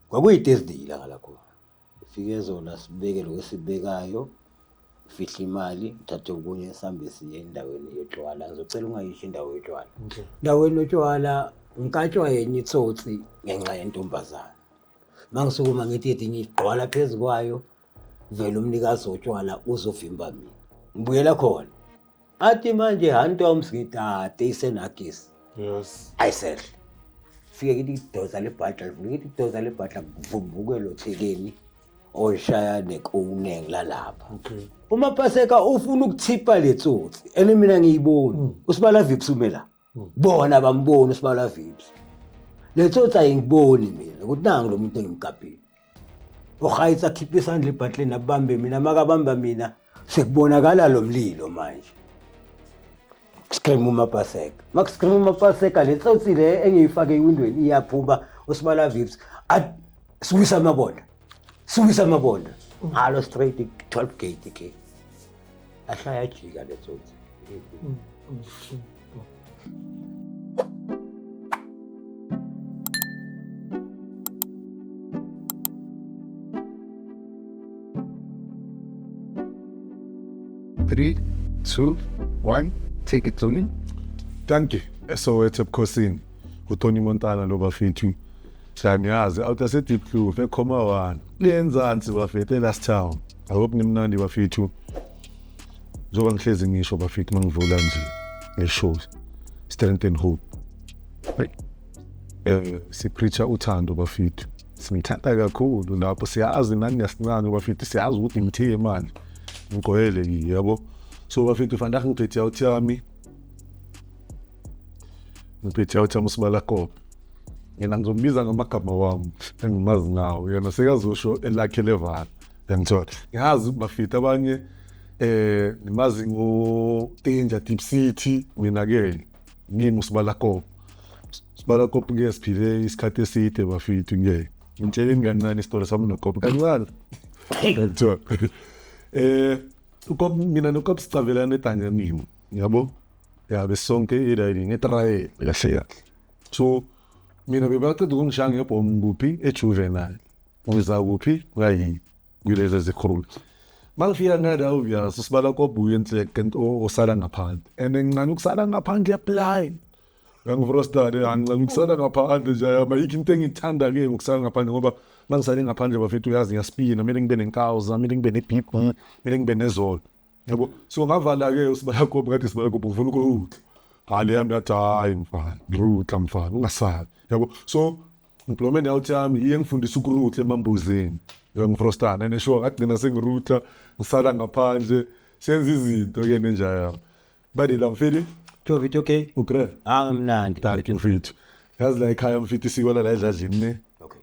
Kwakuyi-Thursday ilanga lakho. Fike zona sibeke lo esibekayo, fihla imali, uthathe okunye sihambe siye endaweni yotshwala. Ngizocela ungayisho indawo yotshwala. Okay. Endaweni yotshwala ngikatshwa yenye itsotsi ngenxa yentombazana. Mangisukuma ngithi yedinye igqwala phezu kwayo, vele umnikazi wotshwala uzovimba mina. Ngibuyela khona. Athi manje hantoms ngitate isenagisi. Yes. Ayisehle. Fike kithi idoza lebhadla, lithi idoza lebhadla kuvumbuke lo thekeni oshaya nekowuneng lalapha. Okay. UMapaseka ufuna ukuthipa letsotsi. Ene mina ngiyibona. Usibala Vips umela. Bona bambona usibala Vips. Letsotsi ayingiboni mina ukuthi nangu lo muntu engimkapile. Ukhayitsa khipha isandla ebhatleni abambe mina, makabamba mina sekubonakala lo mlilo manje. Scream uMapaseka. Makuscream uMapaseka letsotsi le engiyifake ewindweni iyaphuma usibala Vips. Suwisa amabonda. Suwisa amabonda. Halo straight 12 gate ke. Ahlaya jika letsotsi. Three, two, one, take it, Tony. Thank you. SOS ebukhosini. uTony Montana lo bafethu. Siyaniyazi awutase Deep Blue ekhoma one. Lenzansi bafethu last town. I hope nimnandi bafethu. Njoba ngihlezi ngisho bafethu mangivula nje ngeshows. Strength and hope. Right. Sipreacher uthando bafethu. Simthanda kakhulu lapho siyazi nani yasincane bafethu siyazi ukuthi ngithe manje. Ngigqwele yabo. So bafethu vandag ngiphethe out yami. Ngiphethe out yami usibala kopho. Yena ngizombiza ngamagama wami engimazi ngawo. Yena sekazosho elakhe level. Yangithola. Ngiyazi bafethu abanye nimazi ngo Danger Deep City mina ke ngimi usibala kopho. Usibala kopho ngiyasiphile isikhathi eside bafethu ngeke. Ngitshela ingancane isitori sami nokopho kancane. Ngithola. Ukop mina nokop sicavelana eTanzania yabo ya besonke iriding etraye lahleka so mina bebaqeda ukungishanga ngebhomu kuphi ejuvenile uza kuphi ngayi kulezi zikhulu mangifika ngadawo vya sibala kobuye enhle osala ngaphandle engincane ukusala ngaphandle apply ngangifrustade angincane ukusala ngaphandle nje ayikho into engithanda ke ukusala ngaphandle ngoba mangisale ngaphandle bafethu uyazi ngiyasipina kumele ngibe nenkawuza kumele ngibe nebeep kumele ngibe nezolo yabo so ngavala ke usibala kopho kade sibala kopho ufuna ukuthi hali yami yathi hayi mfana ngirutha mfana ungasabi yabo so employment out yami iye ngifundisa ukurutha emambuzeni ngifrustana nesho ngagcina sengirutha ngisala ngaphandle senza izinto ke nenjaya badi la mfeli Thovit okay? ukre Mnandi. thank you mfethu yazi la ekhaya mfethu sikola la edladlini ne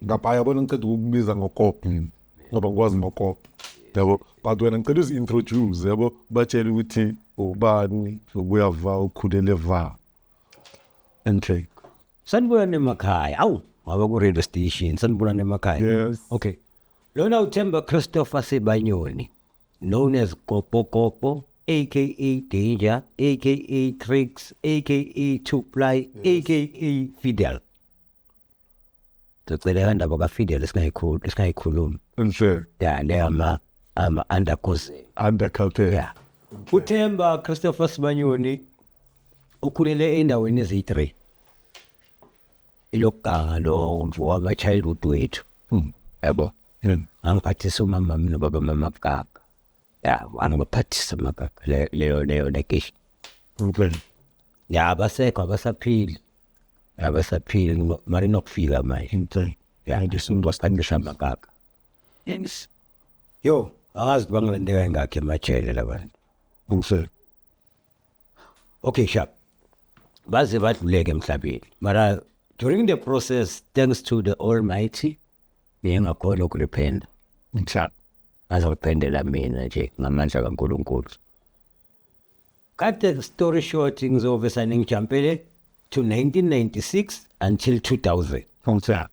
ngapha yabona ngicela ukukubiza ngokopho mina ngoba ngikwazi ngokopho yabo but wena ngicela uzi-introduce yabo batshela ukuthi ubani ubuyava ukhulele va enhle Sanibona nemakhaya. Awu, ngaba ku radio station. Sanibona nemakhaya. yes Okay. Lona uThemba Christopher Sebanyoni, known as Kopo Kopo, aka Danger, aka Tricks, aka Two-Ply, aka Fidel. Ngicela indaba kaFidel esingayikhuluma. enhle Ya, le ama undercourse. underculture Yeah. uThemba Christopher Sebanyoni ukhulele endaweni ezi3. Ilokuganga lo mfowabo childhood wethu. Yabo. Angiphathisa umama mina baba mama kaka. Ya, angiphathisa makaka leyo lekish. enhle Ya, abasaphili. Abasaphili mari nokufika manje. enhle Ya, ngisumba standisha makaka. Yes. Yo, angazi bangilandeka ngakhe emajele labantu. enhle Okay, sharp. Baze badluleke emhlabeni. Mara during the process, thanks to the Almighty, ngiyengakhona ukurependa. enhle Azorependela mina nje ngamandla kaNkulunkulu. Cut the story short, ngizovesa ngijampele to 1996 until 2000. enhle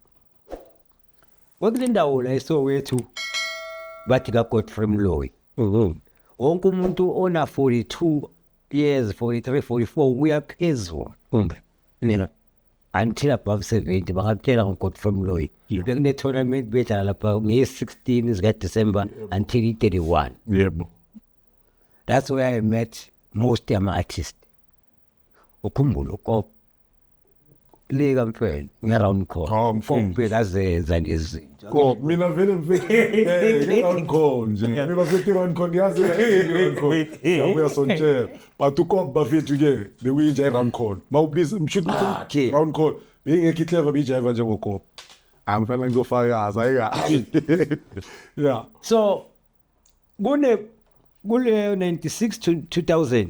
Kwakule ndawo la eSoweto bathi kaGodfrey Mloyi. Wonke umuntu ona 42 years, 43, 44 uyaphezulu. Mina until above 70 bakutshela ngoGodfrey Mloyi bekune tournament bedlala lapha nge-16 zika December until i-31. Yebo. That's where I met most ama-artists. Ukhumbula uKop lika mfweni nge-round call kazenza lezinto. Ko mina vele ngifike round call nje. Mina ngifike round call yazi round call. Yabuya sontshela. But uKop bafethu ke bekuyinja round call. Mawubiza mshuthi round call. Bengekho clever bijiva njengoKop. Angifana ngizofakaza ayika. Yeah. So kule 96 to 2000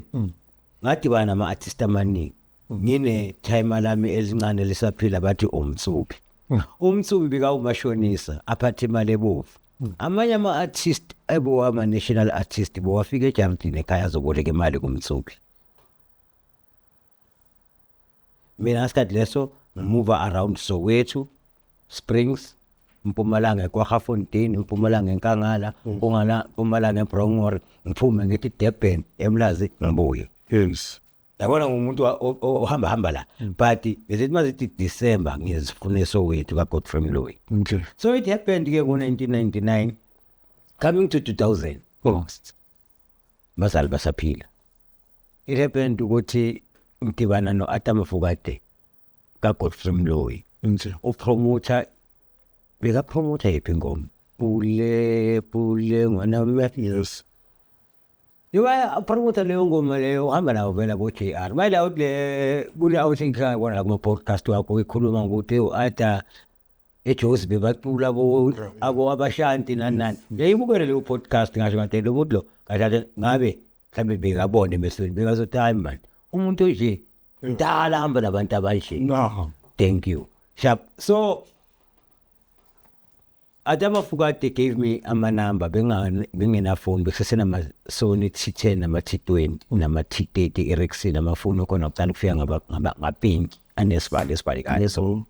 ngadibana nama-artist amaningi. Ngine time lami elincane lisaphila bathi uMtsubi. uMtsubi bika umashonisa aphathe imali ebovu. Amanye ama-artist ama-national artist bowafika eJardini ekhaya azoboleka imali kuMtsubi. Mina ngesikhathi leso move around Soweto, Springs, Mpumalanga eKwaGafontein, Mpumalanga eNkangala, Mpumalanga eBrongor, ngiphume ngithi Durban, eMlazi ngibuye. Yes. Yabona ngumuntu ohamba la but besithi mazithi December ngiyazifuna Soweto kaGodfrey Mloyi. Okay. So it happened ke ngo-1999 coming to 2000 August bazali basaphila. It happened ukuthi ngidibana no-Arthur Mafokate kaGodfrey Mloyi. Okay. Upromoter bekapromoter yiphi ingoma pule ngwana Yes. Yiwa promoter leyo ngoma leyo uhamba nawo vela ku-JR. Manje awuthi kule outing kha kona kuma-podcast wakho ikhuluma ngokuthi u-Arthur eJozi bebacula abo abashanti nani. Ngiyayibukela leyo podcast ngasho ngathi lo muntu lo kahle ngabe mhlambe bekabone emesweni bekazothi hayi man umuntu nje mdala hamba nabantu abanje. No. Thank you. Sharp. So Arthur Mafokate gave me ama-number bengena phone besesenama Sony T10 nama T20 nama T30 Ericsson amafoni khona kuqala kufika ngapinki anesibali kale so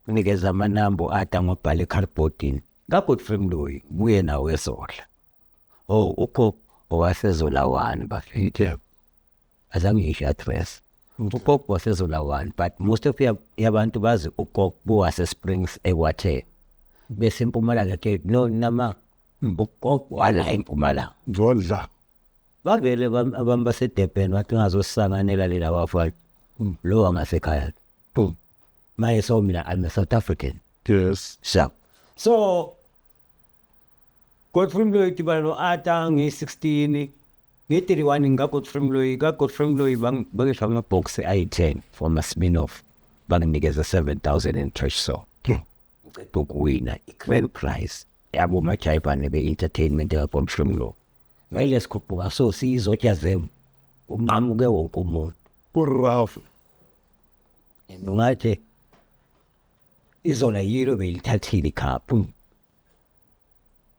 unikeza ama-number Arthur ngobhala eCardboardini kaGodfrey Mloyi buye nawo eSohla. Ukhokho owaseZola 1 bafike azange ngisho address. Ukhokho waseZola 1 but most of yabantu bazi ukhokho buwase Springs eWathe. Bese Mpumalanga ke no nama ukhokho wala eMpumalanga. Ngodla. Bavele abantu baseDurban bathi ngazosanganela lela wafana. Lo angasekhaya. Maye so mina I'm a South African. Yes. So Godfrey Mloyi dibana no-Arthur nge-16 nge-31 ngaGodfrey Mloyi bangisho ama-box ayi-10 for ama-spin-off banginikeza 7,000 and trash so ngiceda ukuwina i-grand prize yabo majayibane be-entertainment kaGodfrey Mloyi ngayile sikhuphuka so siyizotya zem umnqamuke wonke umuntu Kuraf. and ungathi iZola yilo belithathile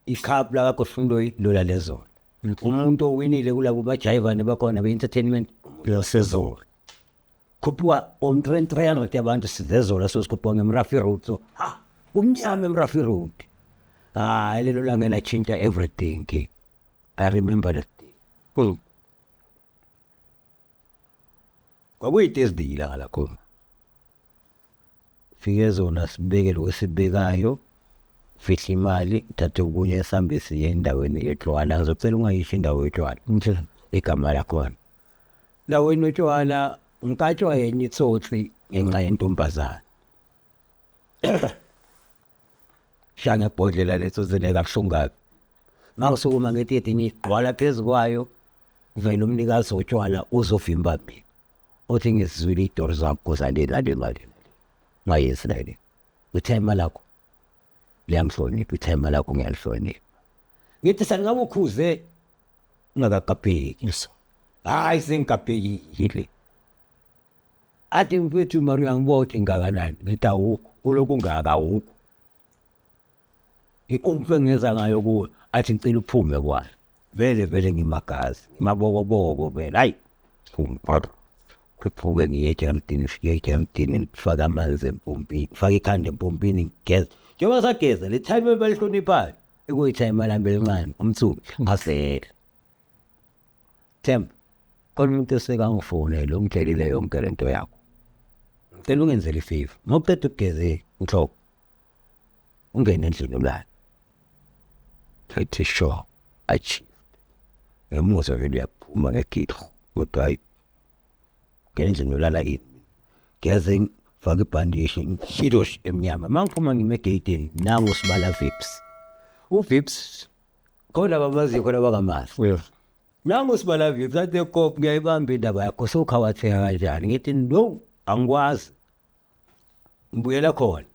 icup la kaGodfrey Mloyi lola leZola. Umuntu owinile kulabo bajayivane bakhona be-entertainment yaseZola. Khuphuka on 300 yabantu sizeZola so sikhuphuka ngeMrafi Road so umnyama eMrafi Road. Lelo langa latshintsha everything ke. I remember that day. Kwakuyi-Thursday ilanga lakhona. Fike zona sibeke lo sibekayo fihla imali thathe ukunye sihambe siye endaweni yeTshwala ngizocela ungayisho indawo yeTshwala igama lakhona endaweni yeTshwala ngikatshwa yenye itsotsi ngenxa yentombazana shanga ibhodlela leso zeleka kushungabi mangisukuma ngethi ngigqwala phezu kwayo vele umnikazi wotshwala uzovimba mina uthi ngisizwile idoro zakho zalena ngayesile uthema lakho liyamhlonipha ithema lakho ngiyalihlonipha ngithi sangabe ukhuze ungakaqapheki Yes. hayi sengikaqaphekile athi mfethu mari uyangibona ngakanani ngithi awukho ulokhu ungakawukho ikumfe ngeza ngayo kuwe athi ngicela uphume kwayo vele ngimagazi mabokoboko vele hayi khuphuke ngiye eJardini ngifaka amanzi empompini ngifaka ikhanda empompini ngigeza njengoba sageza le time balihloniphayo ekuyithime lambe elincane uMtsubi ngasela Themba khona umuntu esekangifonela ungitshelile yonke lento yakho ngicela ungenzele ifavor mawuqeda ukugeze inhloko ungene endlini yomlalo ethi sure achieved ngemuza vele uyaphuma ngegidi kodwa hayi ngene endlini yolala yini ngeze ngifake ibhandishi ngishilo emnyama mangiphuma ngime egedini nangu Sibala Vips uVips khona babaziyo khona bakamazi nangu Sibala Vips athi kop ngiyayibamba indaba yakho sokhawatheka kanjani ngithi no angikwazi ngibuyela khona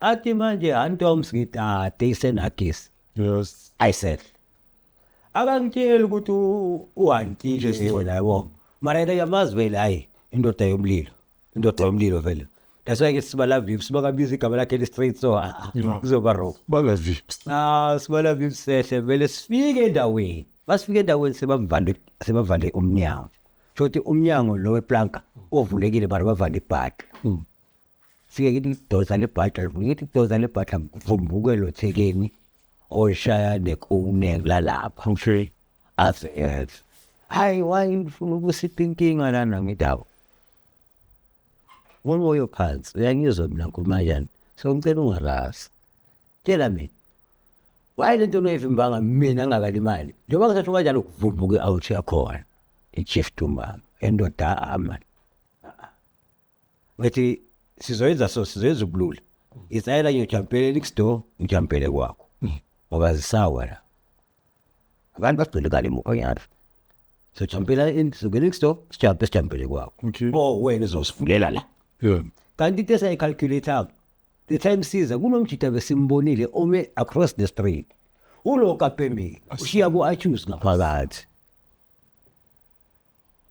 athi manje Antoms ngitade isenagisi Yes. I said akangitshela ukuthi uantile wena yabo mara yena yamazi vele hayi indoda yomlilo vele that's why Sibala Vips bakabiza igama lakhe le straight so kuzoba wrong Bala Vips. Sibala Vips sehle vele sifike endaweni basifike endaweni sebavale umnyango shothi umnyango lo weplanka ovulekile bara bavale ibhadi sike ngithi dosa lebhadi ngithi dosa lebhadi ngivumbuke lo thekeni oshaya nekune lalapha Okay. athi hayi why ufuna ukusipha inkinga lana ngidawo woyo phansi uyangizwa mina ngikhuluma kanjani so ngicela ungarasi tshela mina why lento noyivimbanga mina ngingakalimali njengoba ngisathu kanjalo ukuvumbuke out yakhona ichief Dumba endoda amani wethi sizoyenza sizoyenza ubulula isayela ngijampele next door ngijampele kwakho ngoba zisawa la abantu bagcile kale mukhonyana so jampela insukela next door sijampele kwakho Okay. wena uzosifulela la Yeah. kanti into esayicalculator the time siza kunomjida besimbonile ome across the street ulo kapembi ushiya ku iTunes ngaphakathi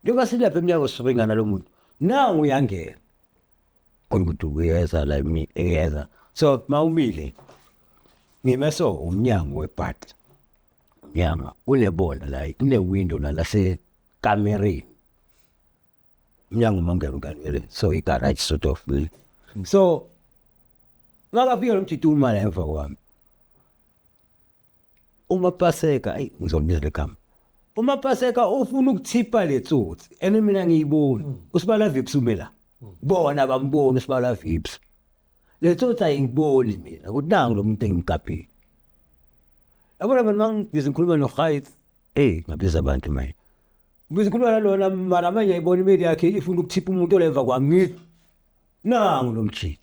njengoba silapha eminyango sibengana lo muntu nangu uyangena konke uyeza la eyeza so mawumile ngimeso umnyango webhadi umnyango unebona la kune window la sekamereni umnyango mangelo kanele so igarage sort of so ngakafika lo mjidi uma la emva kwami uMapaseka ayi ngizombiza legama uMapaseka ufuna ukuthipa letsotsi ene mina ngiyibona uSibala Vips umela bona bambona uSibala Vips letsotsi ayingiboni mina ukuthi nangu lo muntu engimkaphile yabona mina mangibiza ngikhuluma noGhayit ngabiza abantu manje ngibiza ngikhuluma nalona mara manje ayibona imeli yakhe ifuna ukuthipa umuntu olemva kwami ngithi nangu lo mjidi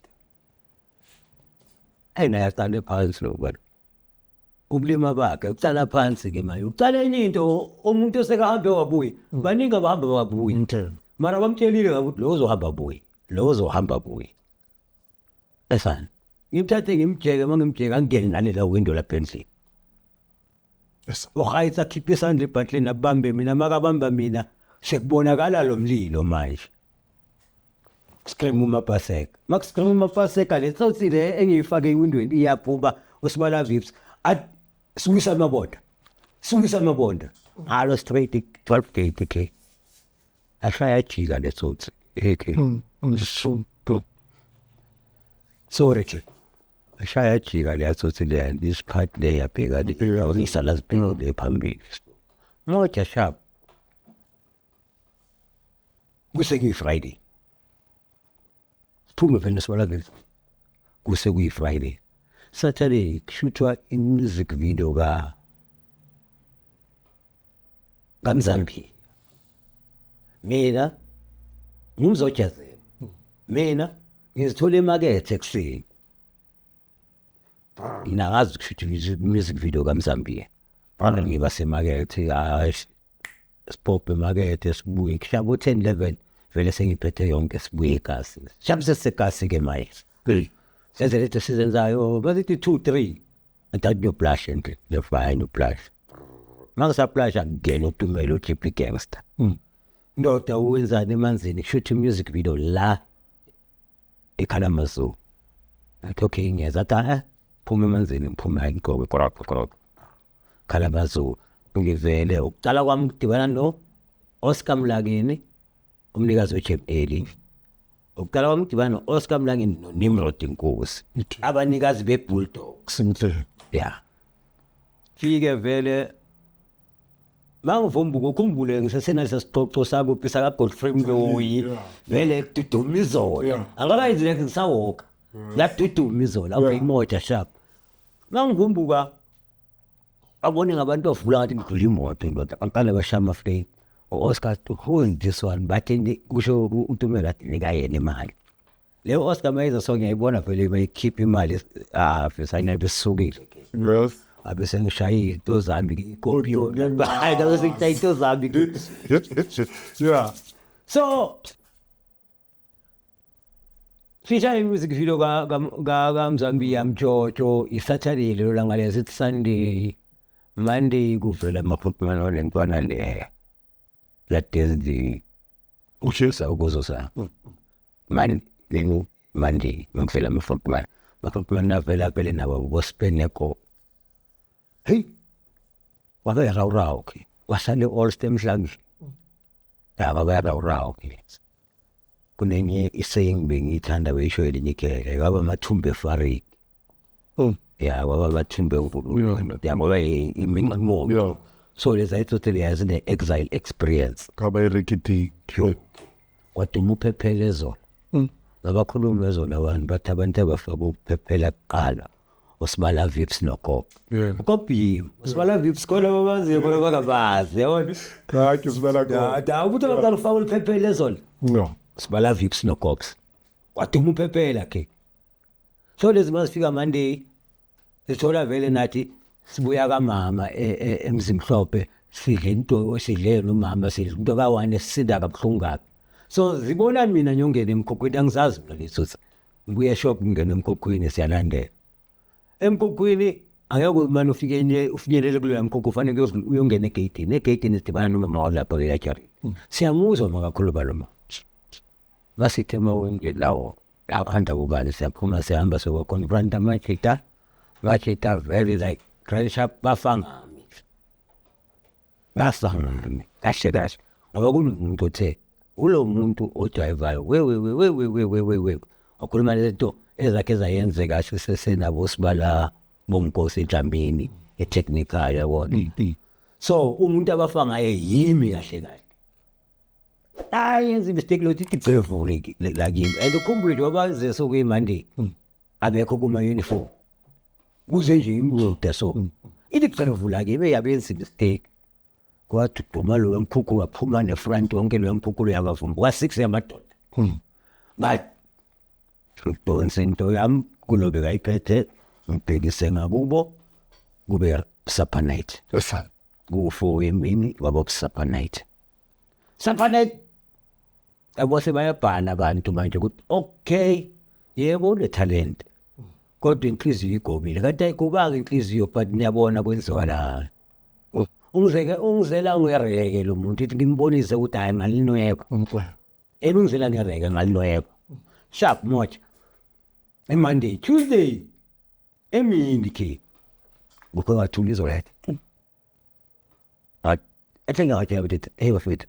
naye aqale phansi lo bantu ubulima bakhe ucala phansi ke manje ucala enye into umuntu osekahambe wabuye baningi abahamba wabuye mara bamtshelile ukuthi lo uzohamba buye lo uzohamba buye esana ngimthathe ngimjeke mangimjeka angene nalela window lapha endlini Yes. uGhayit akhiphe isandla ebhatleni abambe mina makabamba mina sekubonakala lo mlilo manje scream uMapaseka makuscream uMapaseka le sauti le engiyifake iwindweni iyaphuba uSibala Vips at suwisa amabonda alo straight 12 gate ke ashaya jika le sauti sorry ke ashaya jika le sauti le this part le yapeka le isala ziphingo le phambili moja sharp kuseki Friday Phume vele Sibala Vips kuyi Friday Saturday kushuthwa i-music video kaMzambi mina ngimzojazela mina ngizithola emakethe ekuseni ngazi ukushutha i-music video kaMzambi bana ngiba semakethe sipop emakethe sibuye kushaba 10-11 vele sengiphethe yonke sibuye ekhasi shamse sekasi ke maye senze letho sizenzayo bazithi 2-3 athatha no blush and the fire no blush mangisa blush again utumela uJP Gangster ndoda uwenzani emanzini shoot music video la eKhalamazoo athi okay ngiyazatha phuma emanzini ngiphuma ngigqoke korapho Khalamazoo ngivele ukuqala kwami ukudibana no Oscar Mlangeni umnikazi weJML ukuqala kwami ukudibana no Oscar Mlangeni noNimrod Nkosi abanikazi beBulldogs Simple. yeah fike vele Mangivumbuka ukhumbule ngisesenalisa sixoxo sabo phisa ka Godfrey Mloyi vele kududuma izolo angakayizi lethi ngisawoka la kududuma izolo awube imoto sharp mangivumbuka abone ngabantu bavula ngathi ngidlula imoto ndoda baqale bashama flame Oscar to hold this one bathi kusho uTumela athi nika yena imali le Oscar mayeza so ngiyayibona vele bayikhipha imali afisa inabesukile Yes. abese ngishayile into zami ikopiyo hayi ngase into zami Yeah. so sishaye music video ka Mzambi yamjojo iSaturday lo langa lesithi Sunday Monday kuvela amaphuthume olentwana le la Thursday Okay. ukuzo sa Monday ngivela amaphuthume navela phela nabo bospeneko hey wake raw ke wasale all stem mhlanje wake raw ke kunenye isaying bengithanda beyisho elinye ikele yaba mathumbe farik ya waba mathumbe ya ngoba iminqamo Yeah. so leza totally has an exile experience Kaba irikiti. waduma uphephela ezona ngabakhulumi ezona abantu bathi abantu abafaka ukuphephela kuqala usibala vips nogogo Yeah. ukopi usibala vips khona babaziyo khona bakabazi yabona Hayi sibala ko. da ukuthi abaqala ufaka uphephela ezona No. sibala vips nogogo waduma uphephela ke so lezi masifika Monday sithola vele nathi sibuya kamama emzimhlophe sidle into osidle nomama sidle into ka1 sisinda kabuhlungu kabi so zibona mina nyongene emkhokhweni angizazi mina leso ngibuye shop ngene emkhokhweni siyalandela emkhokhweni akekho manje ufinyelele kulo mkhokho ufanele uyongena egate sidibana nomama lapha ke yajari siyamuzwa makakhulu baloma basithema wonke lawo akhanda kubani siyaphuma sihamba sokonfront amachita bachita very like pressure bafangami kahle ngoba kunomuntu othe ulo muntu odrivayo we akhuluma lento ezakhe zayenzeka kahle sesenabo sibala bomnkosi eNhlambini etechnical yabona so umuntu abafangaye yimi kahle yenza mistake lo tithi bevule la kimi and ukhumbule ngoba zeso kuyiMonday abekho kuma uniform kuze nje imude so ithi bevula kimi yabenza mistake kwathi duma lo emkhukhu waphuma nefront wonke lo emkhukhu yakavuma kwa6 yamadoda but udonse into yami kulobe kayiphethe ngibhekise ngakubo kube supper night ku4 emini wabo supper night abose bayabhana abantu manje ukuthi okay yebo le talent kodwa inhliziyo igobile kanti ayikubanga inhliziyo but niyabona kwenziwa la ungizela ngiyareke lo muntu ithi ngimbonise ukuthi hayi ngalinweba ungizela ngiyareke ngalinweba sharp much Monday Tuesday emini ke bukho wathula izolethe athenga wathi yabuthi hey bafethu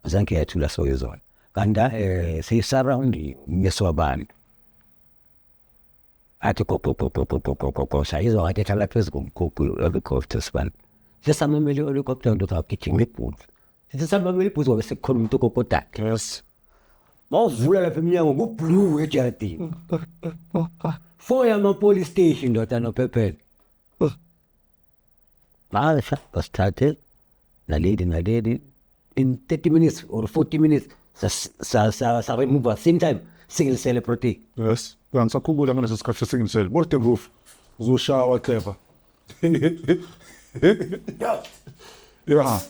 azange yathula so izona kanda sisurround ngeswabantu athi ko sayizo wathi thala phezu komkhukhu helicopter span sesamemeli helicopter ndo thakithini ibhuti sesamemeli ibhuti wabe sekukhona umuntu kokoda Yes. mawuvula lapha eminyango kublue ejardini 4 yama police station ndoda nophephela Masha basithathe naledi in 30 minutes or 40 minutes sa remove same time single cell protein Yes. Ngisakhumbula ngaleso sikhathi singisele. Morte roof. Uzoshawa clever. Yeah.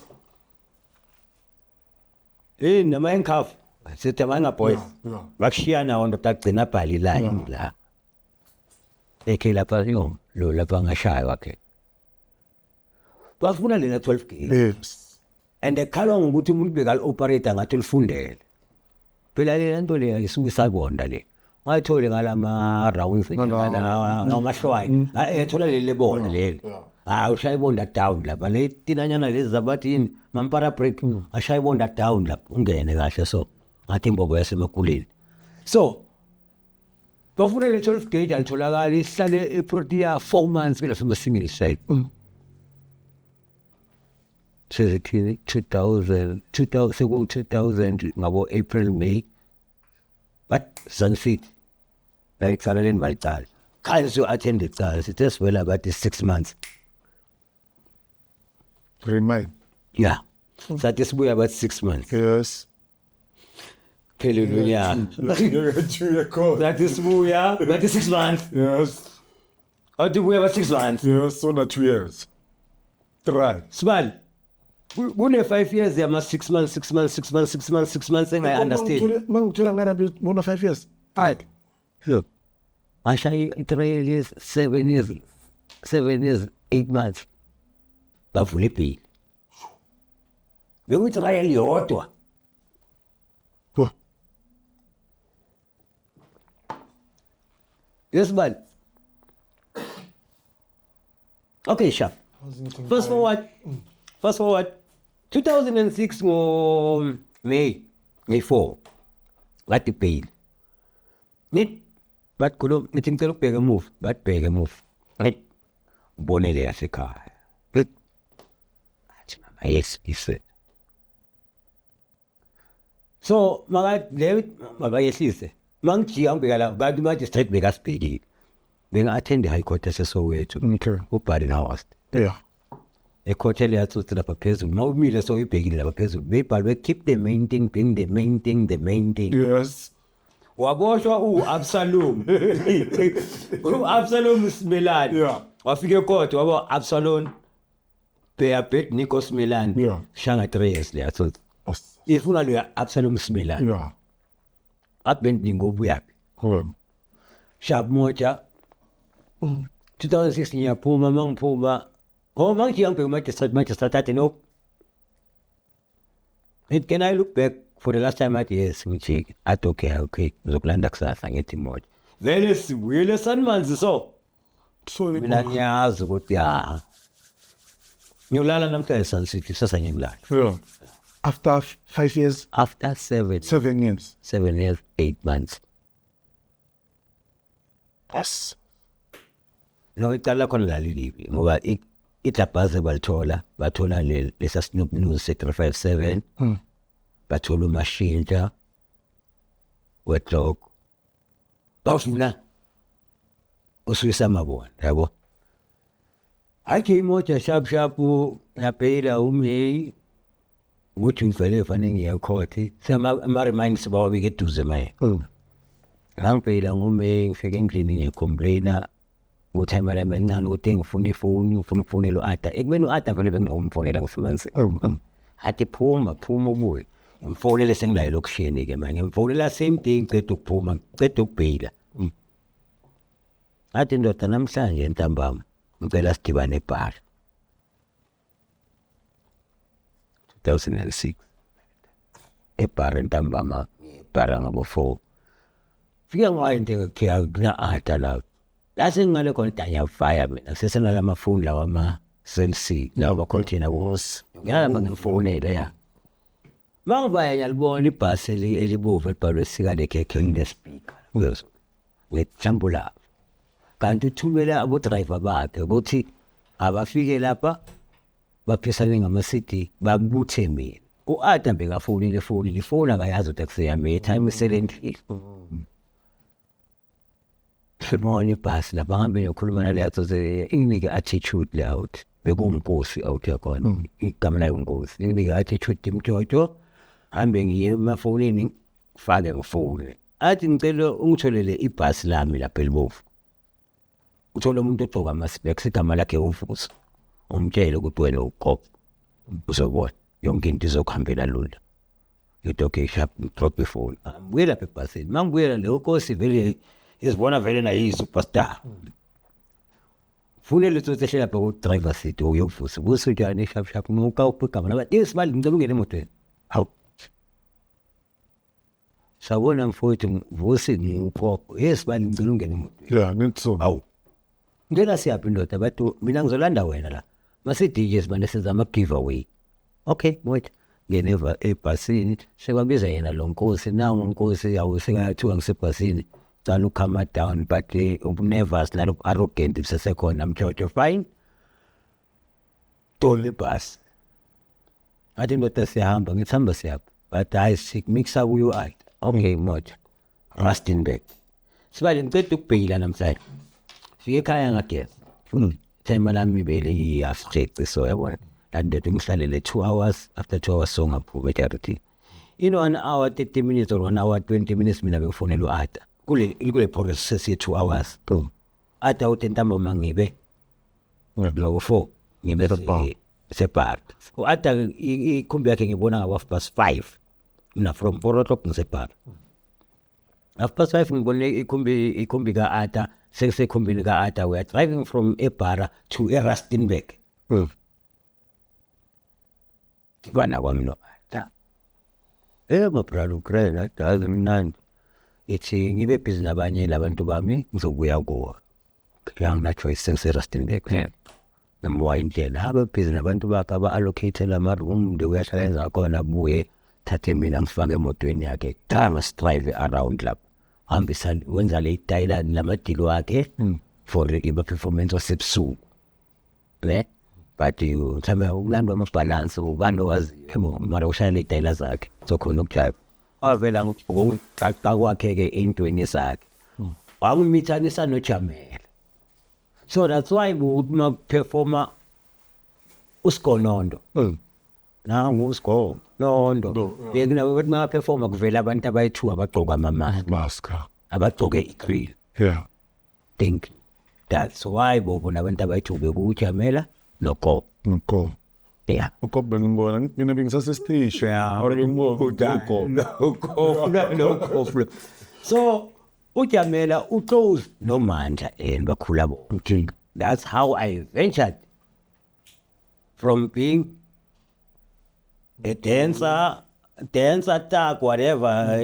nama enkhafu sithi amanga boys Yeah. bakushiyana wona tagcina bhali line la ekhe lapha lo lapha ngashaya wakhe bafuna lena 12 gig Yes. and ekhalwa ngokuthi umuntu bekal operator ngathi lifundele phela le nto le isuke sabonda le ngayithole ngalama rounds ngamahlwayi ethola leli bona leli ushaya ibonda down lapha le tinanyana lezi zabathini mampara break ashaya ibonda down lapha ungene kahle so ngathi imbobo yasemakuleni so bafuna le 12 gauge alitholakala ihlale eProtea 4 months phela from a single side sezithini 2000 ngabo April May but Sunset like salalen bayicala khanye so attend icala sithi sivela bathi 6 months Remind. yeah sathi sibuya bathi 6 months Yes. phelelo nyaka You're cold. sathi sibuya bathi 6 months Yes. athi buya bathi 6 months Yes, so not 2 years. Try. Sibali kune 5 years yama 6 months and I understand Mangithola ngana bona 5 years. right look mashayi 3 years 7 years 8 months bavula ibhili bekuthi trial yodwa Go. yesibali okay sharp fast forward 2006 ngo May 4 wathi bail nit but kulo nithi ngicela ukubheka move but bheke move right ubonele yasekhaya but athi mama yes ise so makayehlise mangijiya ngibheka la bantu magistrate bekasibhekile benga attend high court eseSoweto Okay. ubhali nawas Yeah. ekhothe leyathuthi lapha phezulu mawumile so ibhekile lapha phezulu beyibhalwe keep the main thing being the main thing Yes. waboshwa uAbsalom uAbsalom Simelane Yeah. wafika ekhothe waba Absalom Beabet Nico Simelane Yeah. shanga 3 years leyathuthi Yes. ifuna lo Absalom Simelane Yeah. abendi ngobuyapi Hold on. sharp moja 2016 yaphuma mangiphuma mangijiya ngibheka magistrate athi no can I look back for the last time athi yes ngijike athi okay ngizokulanda kusasa ngethi moja vele sibuyele sanmanzi so So mina ngiyazi ukuthi ngiyolala namhlanje Sunset sasa ngiyolala yeah. After 5 years, after 7 years. years 8 months Yes. no icala khona lalilibi ngoba itabhaze bathola lesa Snoop News set 357 bathola umashintsha wetlock bawufuna usuyisa mabona yabo akhe imoja sharp yaphela uMay ukuthi ngivele fanele ngiyakhothi sama reminds bawabike eduze maye ngangivela nguMay ngifike endlini ngiyacomplaina ukuthi imali emancane ukuthi ngifuna ifoni ngifuna ukufonela uAda ekubeni uAda vele benginomfonela ngifluence athi phuma ubuye ngimfonele sengilayo lokushini ke manje ngimfonela same day ngiceda ukuphuma ngiceda ukubhila athi ndoda namhlanje entambama ngicela sidibane ebar 2006 ebar entambama ibara ngabo 4 fika ngayo into ekhiya kuna Ada la lase ngale khona tanya fire mina sesenala amafoni lawa ama Cell C lawa bakhonthina kusi ngiyama ngifonela ya mangibaya ngiyalibona ibhasi elibovu elibhalwe sika lekhekhe ngespeaker uyezwa ngejambula kanti uthumela abo driver bakhe ukuthi abafike lapha baphisane ngama city babuthe mina uAda bekafonile ifoni akayazi ukuthi akuseyami time silently Simone ibhasi la bahambe yokhuluma naleyo ze inginike attitude layout bekunkosi out yakhona igama layo inkosi inginike attitude imthoto hambe ngiye emafonini fake ngifone athi ngicela ungitholele ibhasi lami lapha elibovu uthola umuntu ogcoka ama-specs igama lakhe uvuso umtshele ukuthi wena uqobo uzobona yonke into izokuhambela lula ngithi okay sharp drop ifoni ngibuye lapha ebhasini mangibuyela leyo nkosi vele izibona vele nayo iyi-superstar funele ukuthi ehlela lapha ku-driver seat uyovusa busutshane shap nokawupha igama labathi isibali ngicela ungene emotweni hawu sabona mfowethu vusi ngiuqoqo isibali ngicela ungene emotweni Yeah, need so. hawu ngena siyaphi indoda bathi mina ngizolanda wena la masi-DJs mane senza ama-giveaway okay wait ngene ebhasini sekwabiza yena lo nkosi nangu nkosi yawu sekayathiwa ngisebhasini cala ukhama down but ubu-nervous nalobu-arrogant busesekhona mjojo fine tola ibhasi Ngathi ndoda siyahamba, ngithi hamba siyapha. But hayi sikumixa kuyo ayi. Okay moja. Rustenburg. Sibale ngicela ukubhekila namhlanje. Fike ekhaya ngageza. Time lami bele i-half so yabona. And ngihlalele 2 hours, after 2 hours so ngaphume charity. In 1 hour 30 minutes or 1 hour 20 minutes mina bekufonela uAta. Kule progress sesiye 2 hours. Ata utentamba mangibe. Lo 4 ngibe separt. UAta ikhumbi yakhe ngibona nga5 na from 4 o'clock ngisepart. 5:30 ngibone ikhumbi kaAta sekhumbini kaAta. We are driving from Ebara to Rustenburg. Bana kwami no Ata. My brother Ukraine mnandi. Ithi ngibe busy nabanye labantu bami ngizobuya kuwo. Ngiyangina choice sengiseRustenburg. Noma indlela abe busy nabantu bakhe aba-allocate ama-room nde uyahlala khona buye thathe mina ngifake emotweni yakhe. Time drive around lapho. Hambisa wenza le itayila namadilo wakhe for i-performance wasebusuku. But uthanda ukulandwa ama-balance ubani owaziyo mara ushaya le itayila zakhe so khona ukujive. Avela ngokucaca kwakhe-ke entweni zakhe wangimithanisa noJamela. So that's why uma performer uSikonondo nangu uSikonondo bekunabo uma performer kuvela abantu abayi2 abagqoka Mask. abagqoke igreen. Think that's why bona abantu abayi2 bekuJamela noKo. Yeah. Uko bengibona mina bengisasestage. So uJamela uclose noMandla bakhula bo. Okay. That's how I ventured from being a dancer tag, whatever,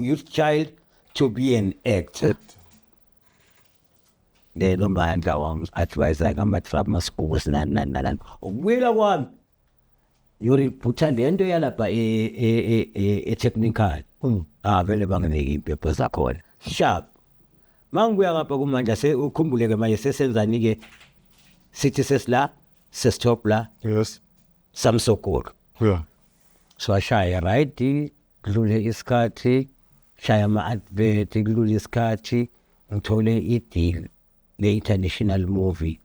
youth child, to be an actor. Then uMandla wami advise ngamatrap maschools nan. Ukwela kwami yoriphutha lento yalapha e-technical. Vele banginike impepho zakhona. Sharp. Mangibuya ngapha kuMandla ukhumbuleke manje sesenzani-ke sithi sesila sesitop la. Yes. Samsokoro. So ashaya right kudlule isikhathi shaya ama-advert kudlule isikhathi ngithole i-deal le-international movie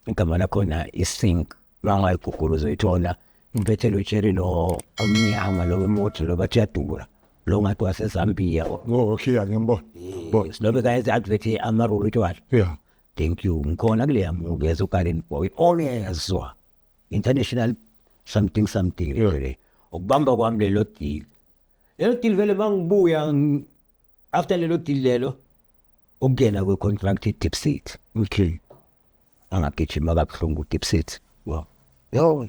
igama lakhona i-Sync bangayigugulu zoyithola impethelo Jerry lo omnyama lo emoto lo bathi yadura lo ngathi waseZambia. Okay, ngiyambona. Silobe kayenza i-advert amarolo etwala. Thank you ngikhona kuleya movie as uKaren Boy oyezwa international something really ukubamba kwami lelo deal vele mangibuya after lelo deal lelo ukungena kwe-contract i-Dipset. Okay. Angagijima kabuhlungu uDipset. Yo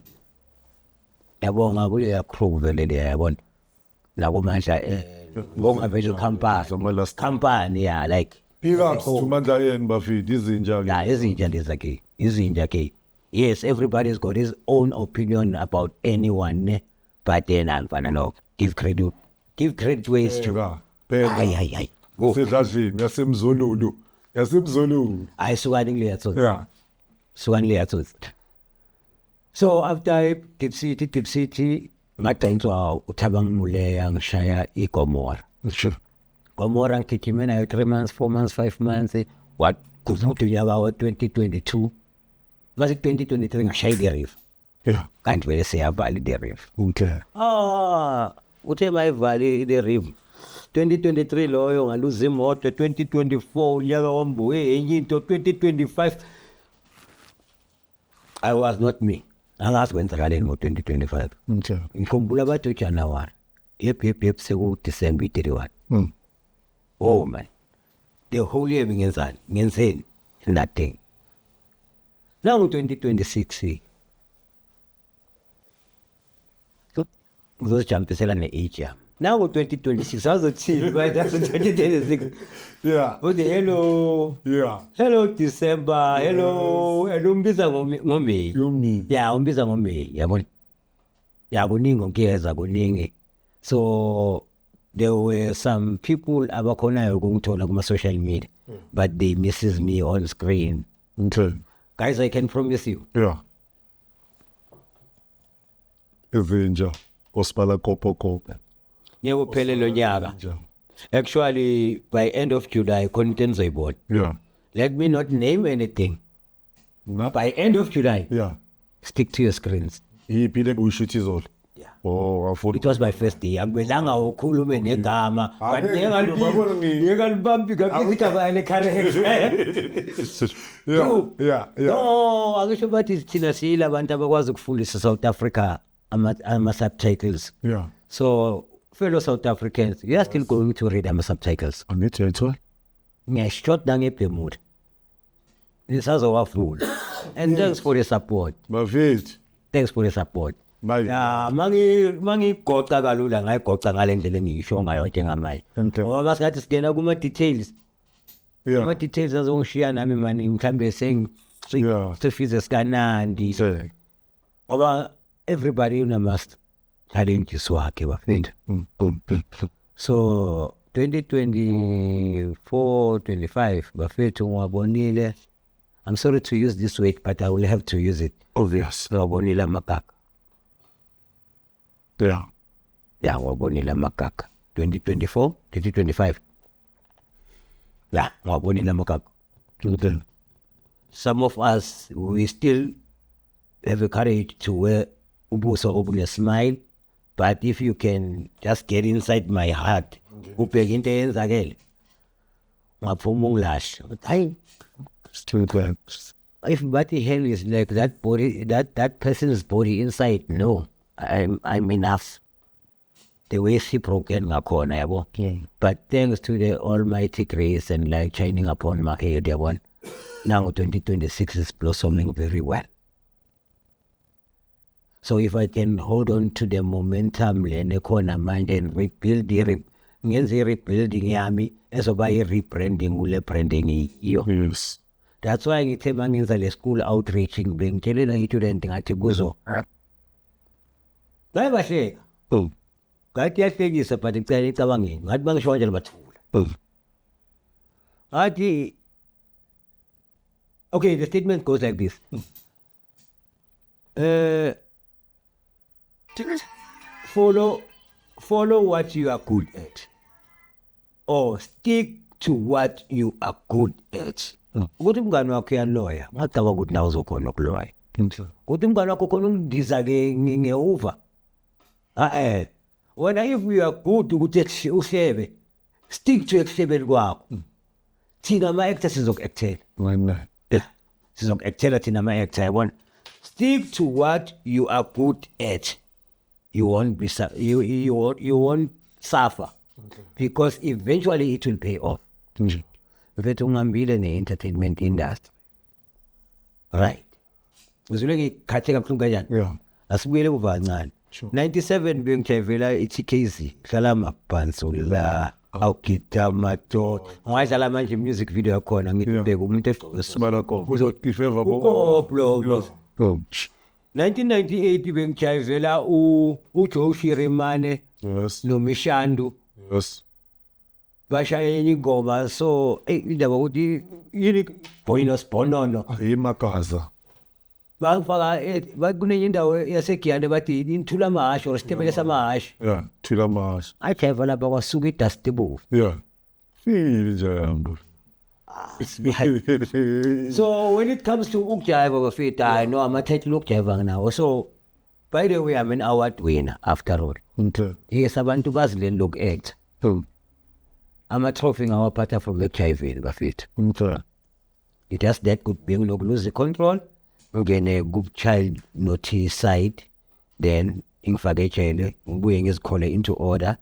yabonga kuleya crew vele leya yabona la kuMandla bonga vele company yeah like uMandla yena bafidi izinja. Yeah, izinja ke. Yes, everybody's got his own opinion about anyone, but then angifana no give credit where it's due. Hayi. Sedlazini yasemzolulu. Ayisukani leyatho. Yeah. Sukani leyatho. So after Dipset ngadayinswa uThabang Muleya ngishaya iGomora. Sure. Gomora ngigijime nayo 3 months, 4 months, 5 months. What kuvuthi unyaka wa 2022. Mase 2023 ngashaya iRiver. Yeah. Kanti vele siyavala iRiver. Okay. Uthe mayivali iRiver. 2023 loyo ngaluza imoto. 2024 unyaka wambuye enye into. 2025 I was not me. Angazi kwenzakaleni ngo-2025. Okay. Ngikhumbula bathi uJanuwari. Yep seku December 31. Oh man. The whole year ngenzeni? Nothing. Now 2026 ngizojumpisela ne-age yami. Now 2026 azothini right after 2026. Yeah. Uthi hello. Yeah. Hello December. Hello. Umbiza ngoMeyi. Yomni. Yeah, umbiza ngoMeyi. Yabona. Yeah, kuningi ngiyeza kuningi. So there were some people abakhonayo ukungithola kuma-social media, but they misses me on screen. Okay. Guys, I can promise you. Yeah. evenja osipala kopo ngeke uphele lo nyaka. nja Actually, by end of July, content board. yeah Let me not name anything. na By end of July, yeah stick to your screens. iphile uyishuthi izolo Yeah. oh afuna It was my first day. Angibelanga ukhulume negama. Ah, But babona ngiyekalibambi kapita vale courage. yeah No, angisho bathi thina sila abantu abakwazi ukufundisa South Africa ama subtitles. yeah So, fellow South Africans, you are still going to read ama subtitles. angithi yethu Ngiyashot nangeBermuda. Nisazowafunda. And thanks for the support. bafethu Thanks for the support. manje Ya mangigoca kalula ngayigoca ngale ndlela engisho ngayo njengamanje. Okay. Ngoba basathi singena kuma details. yeah Ama details azongishiya nami mani mhlambe Yeah. sifize sikanandi. Say. Ngoba everybody unamast challenges wakhe bafethu. So 2024, 25 bafethu ngwabonile. I'm sorry to use this word but I will have to use it. Obvious. Ngwabonile amakaka. Yeah. Ya ngwabonile amakaka. 2024, 2025. Ya ngwabonile amakaka. Good. Some of us we still have a courage to wear ubuso obune smile, but if you can just get inside my heart, ubheka into eyenzakele. Ngaphuma ungilahle. Hayi, Still bad. if body hell is like that body, that person's body inside, no, I'm enough. The way she broken ngakhona yabo. But thanks to the almighty grace and light shining upon my head, yabo. Now 2026 is blossoming very well. So if I can hold on to the momentum lene khona manje and rebuild ngenze rebuilding yami ezoba rebranding ule branding iyo. Yes. That's why ngithe mangenza le school outreaching bengitshelela i-student ngathi kuzo bahleka Oh. ngathi yahlekisa but icela icabangeni ngathi bangisho kanjalo bathula Oh. ngathi okay, the statement goes like this. Follow what you are good at, or stick to what you are good at. Ukuthi umngane wakho uyaloya, ngacaba ukuthi nawe uzokhona ukuloya. Ukuthi umngane wakho khona ungidiza-ke nge-over. Wena if you are good ukuthi uhlebe, stick to ekuhlebeni kwakho. Thina ama-actor sizoku-actela. Why not? Sizoku-actela thina ama-actor, yabona. Stick to what you are good at. You won't be you won't suffer, because eventually it will pay off. Mfethu ungambile ne-entertainment industry, right? Uzule ngikhatheka mhlawumbe kanjani? Yeah. Asibuyele kuva kancane. 97 bengijayivela i-TKZ hlala mabhanso la awugida mato ngwadlala manje music video yakhona ngibheka umuntu Sibala ko. Ifeva bo. ukoplo. Oh. 1998 bengijayivela uJoe Shirimane Yes. noMishandu Yes. bashayela ingoma, so indaba ukuthi yini Boynos Bonono Imakaza. bangifaka kunenye indawo yaseGiyane bathi inthula amahasho or isitemele samahasho. Yeah. Tila mas. Ajayiva lapha kwasuka idustibove. Yeah. Feel jambo. So when it comes to ukujayiva bafethu, I know ama-title okujayiva nawo. So by the way, I'm an award winner after all. Okay. Yes, abantu bazileni loku-act. Oh. Ama-trophy ngawaphatha from ekujayiveni bafethu. Okay. It has that good being lose control. Ngene ku-child naughty side, then ngifake ejele ngibuye ngizikhole into order,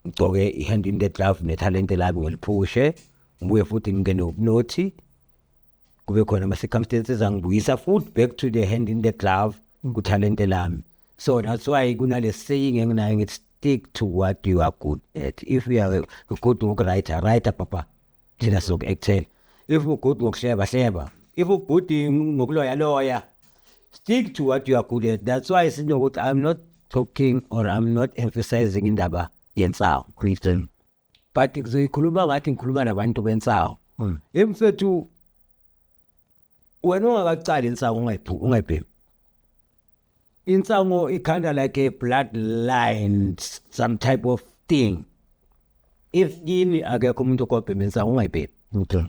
ngigcoke i-hand in the glove nethalente lami ngiliphushe, ngibuye futhi ngingene ubunothi, kube khona ama-circumstances angibuyisa futhi back to the hand in the glove kuthalente lami. So that's why kunale saying enginayo ngithi stick to what you are good at. If you are good ngoku-writer papa, thina sizoku-actela. If ugood ngokuhleba hleba, if ugood ngokuloya, stick to what you are good at. That's why I'm not talking or I'm not emphasizing indaba yensawo, Christian. But ngizoyikhuluma ngathi ngikhuluma nabantu bensawo. insango is kind of like a bloodline, some type of thing. If yini akekho umuntu okobhema insango ungayibhemi. Okay.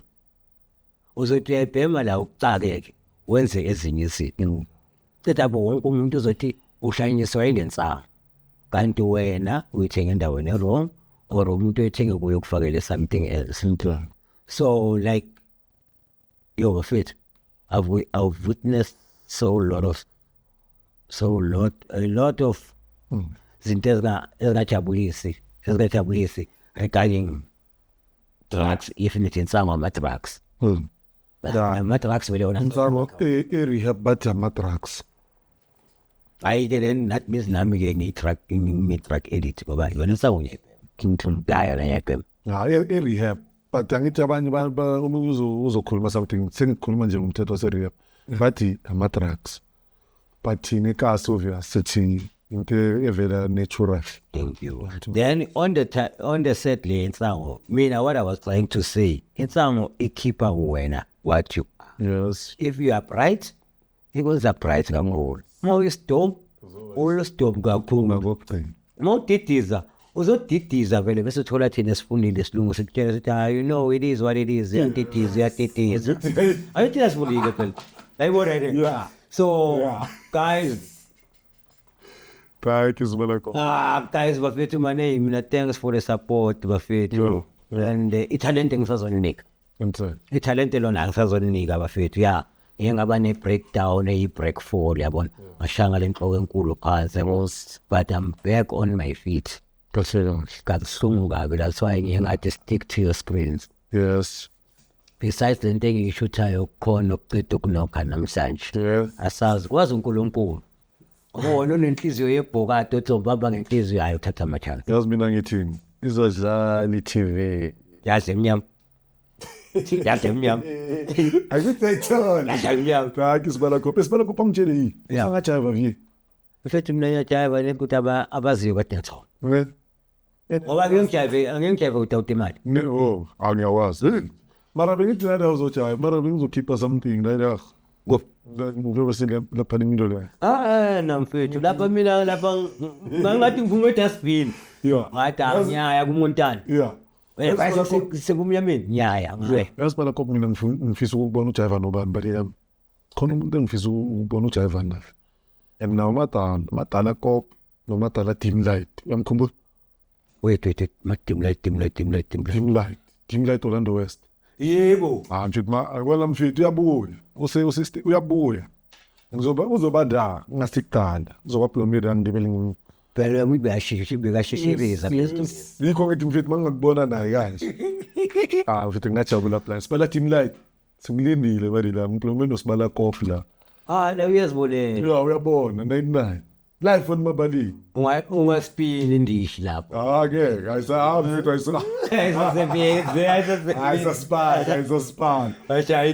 Uzothi uyayibhema la ucakeke wenze ezinye izinto. Tetabo wonke umuntu uzothi uhlanyiswa ilensango. Kanti wena uyithenga endaweni wrong or umuntu uyithenga kuyo ukufakele something else. So like yo fit I've witnessed a lot of zinto ezingajabulisi regarding drugs, even if insango ama-drugs. Ama-drugs vele wona Insango rehab bathi ama-drugs. hayi then that means nami-ke ngi-drug addict ngoba yona insango ngiyayibhema ngiyayibhema. Rehab but angithi abanye uzokhuluma something sengikhuluma nje ngomthetho wase-rehab bathi ama-drugs but thina ekasi obvious sithi into evela natural. Thank you. Then on the set le insango, what I was trying to say, insango ikhipha wena what you are. Yes. If you are bright, ikwenza bright kakhulu. Uma uyistorm, uyistorm kakhulu. Uma udidiza, uzodidiza vele bese uthola thina esifundile isilungu sikutshela sithi you know it is what it is. Uyadidiza. Ayithi asifundile phela. Ayibona yini? Yeah. So Yeah. guys, Right, Isbalako. guys, bafethu my name, thanks for the support bafethu. And italent engisazonika. Italent lona angisazonika bafethu. Yeah. Ngiyengaba ne breakdown break 4 yabona. Ngashanga lenhloko enkulu phansi. But I'm back on my feet. Kabuhlungu kabi, that's why ngiyengathi stick to your screens. Yes. Besides the nto engiyishuthayo khona okuqeda ukunokha namhlanje. Yes. Asazi kwazi uNkulunkulu. Wona unenhliziyo yebhokade othi ubaba ngenhliziyo yayo uthatha amathanga. Yazi mina ngithini? Izodlala i-TV. Yazi emnyama. Yazi emnyama. Akuthethola. Yazi emnyama. Right, Isbalako pangitshele yini? Yeah. Angajava vi. Mfethu mina ngiyajayiva nekuthi abaziyo kade ngithona. Right? Ngoba ngiyajayiva without imali. No, angiyawazi. Mara bengithi nada uzojayiva, mara bengizokhipha something like ngoba lapha ngindo la. Namfethu lapha mina ngathi ngivume dustbin. Yeah. Ngathi ngiyaya kuMontana. Yeah. Sekumnyameni ngiyaya ngizwe. Isbalako mina ngifisa ukubona ujayiva nobani but khona umuntu engifisa ukubona ujayiva naye. And now madala kop nomadala dim light. Uyamkhumbula? Wait, dim light. Dim light Orlando West. Yebo. Mfethu wena mfethu uyabuya. Usiste uyabuya. Uzoba da ngasikudala. Uzoba plomira ndibele Phela bekashishiriza. Yikho ngithi mfethu mangakubona naye kanje. Mfethu ngajabula plan. Sibala dim light. Simlindile bari la mplomeni osibala kofi la. La uyazibonela. Yeah, uyabona 99. Life on mabali. Ungaspin indishi lapho. Ke, ayisaspan.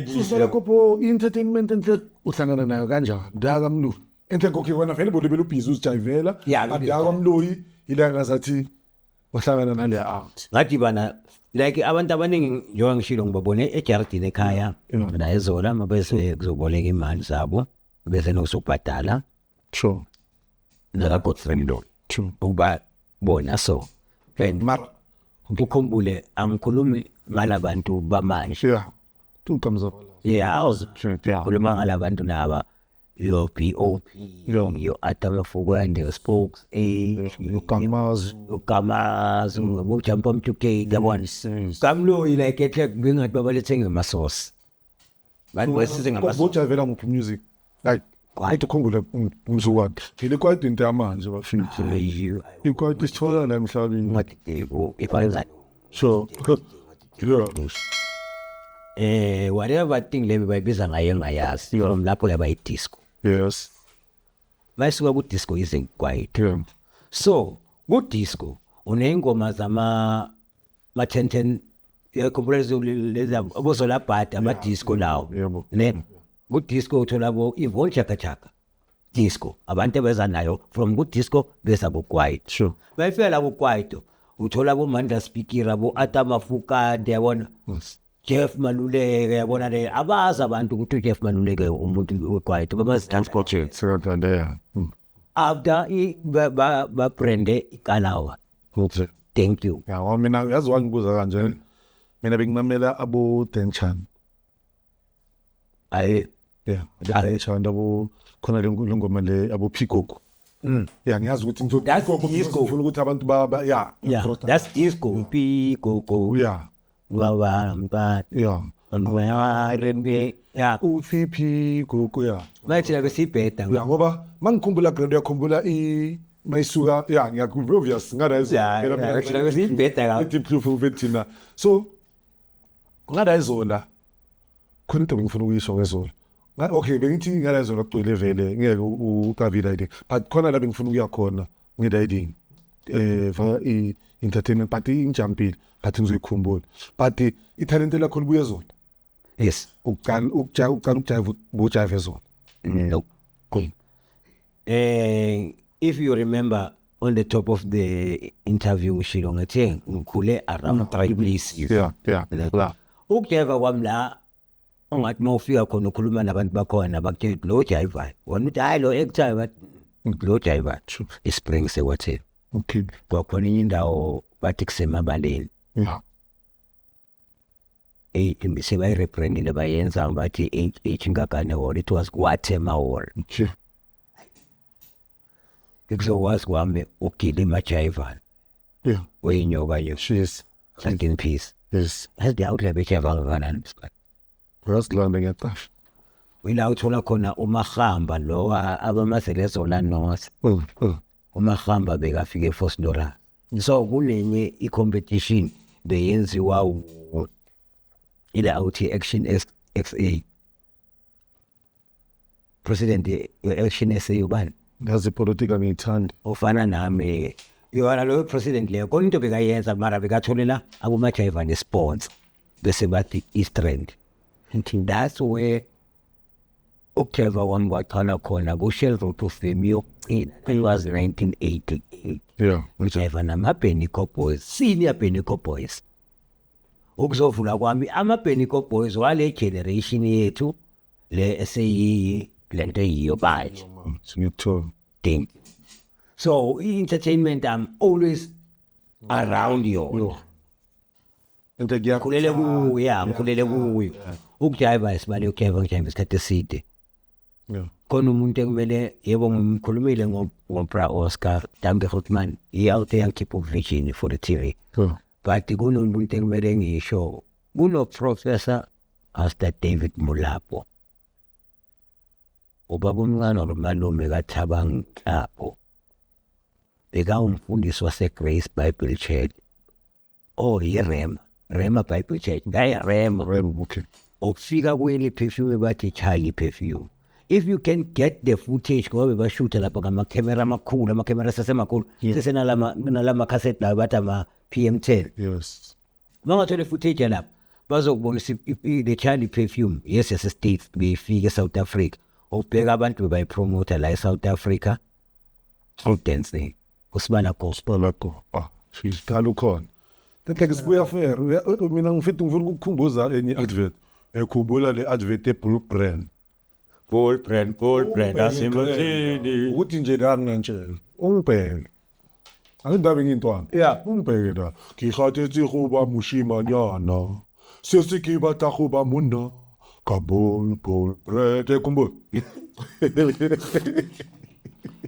Sisala kopho entertainment enhle uhlangana nayo kanjani? Ndaka Mlu. Enhle kokhe wena vele bodwe belubhizi uzijayivela. Ndaka Mlu ila ngazathi wahlangana nale art. Ngadibana like abantu abaningi njengoba ngishilo ngibabone eJardini ekhaya la eZola mabese kuzoboleka imali zabo bese nokusubhadala. Sure. NakaGodfrey lo. True. Uba bona so. Mara ukukhumbule angikhulumi ngalabantu bamanje. Yeah. Two comes up. Yeah, Sure. khuluma ngalabantu laba your POP, your Atama Fugande spokes, Ukamazi. Jump on to K, the ones. Come low, like a check, bring out babaletting my sauce. But we're sitting about Vela music. Like, quite a Congo umzuwad. Ile quite into amanje bafiki. You quite destroy and I'm sorry. what if I was like, So, yeah. whatever thing level by business ngayazi from lapho laba disco. Yes. Mayisuka ku disco isn't quiet. Yeah. So, ku disco unengoma zama 10 yakhumbuleza leza bozola bhadi ama disco lawo. Yebo. Ne ku disco uthola bo Yvonne Chaka Chaka. Disco abantu abeza nayo from ku disco besa ku quiet. Sure. Bayifela ku quiet uthola bo Mandla Speaker bo Atama Fugande yabona. Jeff Maluleke yabona le abazi abantu ukuthi Jeff Maluleke umuntu wequiet babazi dance culture. So there. after ba brande ikalawa. Ukuthi Thank you. ya mina yazi wangibuza kanje. Mina bengimamela abo Tenchan. Aye. Yeah, Tenchan abo khona lengoma le abo Pikoko. Yeah, ngiyazi ukuthi That's disco. ufuna ukuthi abantu ba yeah. Yeah, that's disco. Pikoko. Yeah. Mba. Yeah. Yeah. Uthi Pikoko yeah. Bathi la besibheda. Ya ngoba mangikhumbula grand yakhumbula mayisuka ya ngiyakhumbula obvious ngadayizo La besibheda la. ethi proof vetina so ngadayizola khona into ngifuna ukuyisho ngezola okay bengithi ngadayizola kugcwele vele ngeke ukavila idea but khona la bengifuna ukuya khona ngidayiding va entertainment but injampile but ngizoyikhumbula but italent lakho libuye zona. Yes. Uqala ukujive bujive zona. No. Cool. If you remember on the top of the interview ngishilo ngathi ngikhule around 3 places. Yeah. Ukujeva kwami la ongathi mawufika khona ukhuluma nabantu bakhona bakuthi lo jive. Wona uthi hayi lo actor but lo jive. Ispring sekwathi. Okay. Kwakhona indawo bathi kusemabaleni. Yeah. Imbise bayirebrandile bayenza bathi ngakane hall, it was Guatema Hall. Okay. Kuzokwazi kwami ukugilima jive. Yeah. Wenyoka yo. She's Like in peace. yes. Has the outlet bejive kanani? First landing at that. Wila uthola khona uMahamba lo abamazelezo la North. uMahamba bekafike eFosdora. So kunenye i-competition beyenziwa ila awuthi Action SA. President Action SA ubani? Ngazi politika ngiyithanda. Ufana nami. Yona lo president leyo konke into bekayenza mara bekatholela abomajiva ne-sponsor bese bathi Eastrand. And that's where ukujeva kwami kwaqala khona ku-Shell Road to Fame yokugcina. It was 1988. Yeah. Ujiva nama-Benico Boys, senior Benico Boys. Ukuzovula kwami ama-Benico Boys wale generation yethu le eseyiyi lento eyiyo manje. Ngiyithola. Thing. So entertainment, I'm always around you. Into Ngikhulele kuyo, ngikhulele kuyo. Ukujiva isibale ukujiva ngijiva isikhathi eside. Yeah. Khona umuntu ekumele yebo ngimkhulumile ngoBra Oscar Dambe Hotman, out there keep of vision for the TV. So, But kunomuntu ekumele ngisho, kuno Professor Pastor David Mulapo. Ubaba umncane nomalume kaThabang Nhlapo. Bekawumfundisi waseGrace Bible Church. Rema Bible Church. Rema. okay. Ukufika kweli perfume bathi Charlie perfume. If you can get the footage ngoba bashoot lapha ngama-camera amakhulu, ama-camera sasemakhulu. Sesenalama cassette la bathi ama PM10. Yes. Bangathole footage lapha bazokubonisa the Charlie perfume. Yes, States befika eSouth Africa. Ubheka abantu bebayipromote la eSouth Africa. Dancing. Usibala gospel. Balako. She's kalu khona. Kanti sibuya fair. Mina ngifithe ngifuna ukukhumbuza enye advert. Ekhumbula le advert eBlue Brand. Bold brand asimthini. Ukuthi nje la ngantshela. Ungibheke. Angidabe ngintwana. Yeah. Ungibheke la. Ngikhathethi kuba mushimanyana. Sesikiba takuba munda. Kabul bread ekhumbula.